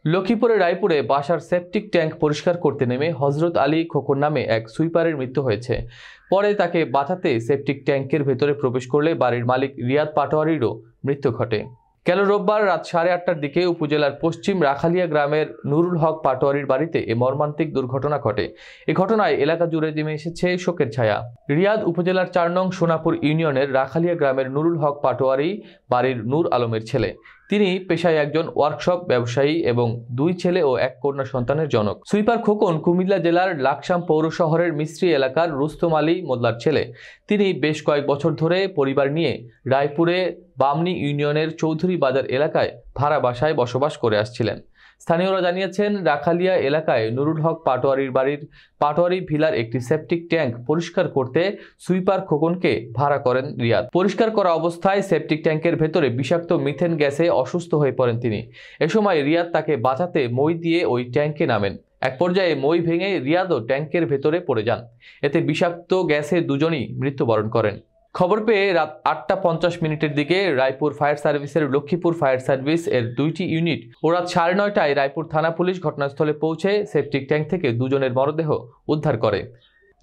লক্ষ্মীপুরের রায়পুরে বাসার septic tank পরিষ্কার করতে নেমে হজরত আলী খোকন নামে এক সুইপারের মৃত্যু হয়েছে। পরে তাকে বাঁচাতে সেপটিক ট্যাঙ্কের ভেতরে প্রবেশ করলে বাড়ির মালিক রিয়াদ পাটোয়ারিরও মৃত্যু ঘটে। গেল রোববার রাত 8:30টার দিকে উপজেলার পশ্চিম রাখালিয়া গ্রামের নুরুল হক পাটোয়ারির বাড়িতে এ মর্মান্তিক দুর্ঘটনা ঘটে। এ ঘটনায় এলাকা জুড়ে নেমে এসেছে শোকের ছায়া। রিয়াদ উপজেলার 4 নং সোনাপুর ইউনিয়নের রাখালিয়া গ্রামের নুরুল হক পাটোয়ারি বাড়ির নূর আলমের ছেলে। তিনি পেশায় একজন ওয়ার্কশপ ব্যবসায়ী এবং 2 ছেলে ও 1 কন্যা সন্তানের জনক। সুইপার খোকন কুমিল্লা জেলার লাকসাম পৌর শহরের মিস্ত্রি এলাকার রুস্তম আলী মোল্লার ছেলে। তিনি বেশ কয়েক বছর ধরে পরিবার নিয়ে রায়পুরে বামনী ইউনিয়নের চৌধুরী বাজার এলাকায় ভাড়া বাসায় বসবাস করে আসছিলেন। স্থানীয়রা জানিয়েছেন, রাখালিয়া এলাকায় নুরুল হক পাটোয়ারির বাড়ির পাটোয়ারি ভিলার একটি সেপটিক ট্যাঙ্ক পরিষ্কার করতে সুইপার খোকনকে ভাড়া করেন রিয়াদ। পরিষ্কার করা অবস্থায় সেপটিক ট্যাঙ্কের ভেতরে বিষাক্ত মিথেন গ্যাসে অসুস্থ হয়ে পড়েন তিনি। এ সময় রিয়াদ তাকে বাঁচাতে মই দিয়ে ওই ট্যাঙ্কে নামেন। এক পর্যায়ে মই ভেঙে রিয়াদও ট্যাঙ্কের ভেতরে পড়ে যান। এতে বিষাক্ত গ্যাসে দুজনই মৃত্যুবরণ করেন। খবর পেয়ে রাত 8:50 দিকে রায়পুর ফায়ার সার্ভিসের লক্ষ্মীপুর ফায়ার সার্ভিস এর 2টি ইউনিট ও রাত 9:30টায় রায়পুর থানা পুলিশ ঘটনাস্থলে পৌঁছে সেপটিক ট্যাঙ্ক থেকে দুজনের মরদেহ উদ্ধার করে।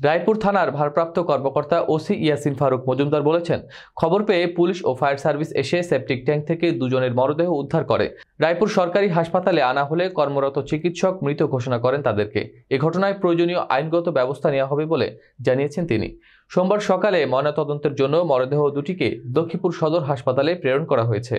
রায়পুর থানার ভারপ্রাপ্ত কর্মকর্তা ওসি ইয়াসিন ফারুক মজুমদার বলেছেন, খবর পেয়ে পুলিশ ও ফায়ার সার্ভিস এসে সেপটিক ট্যাঙ্ক থেকে দুজনের মরদেহ উদ্ধার করে রায়পুর সরকারি হাসপাতালে আনা হলে কর্মরত চিকিৎসক মৃত ঘোষণা করেন তাদেরকে। এ ঘটনায় প্রয়োজনীয় আইনগত ব্যবস্থা নেওয়া হবে বলে জানিয়েছেন তিনি। সোমবার সকালে ময়নাতদন্তের জন্য মরদেহ দুটিকে লক্ষ্মীপুর সদর হাসপাতালে প্রেরণ করা হয়েছে।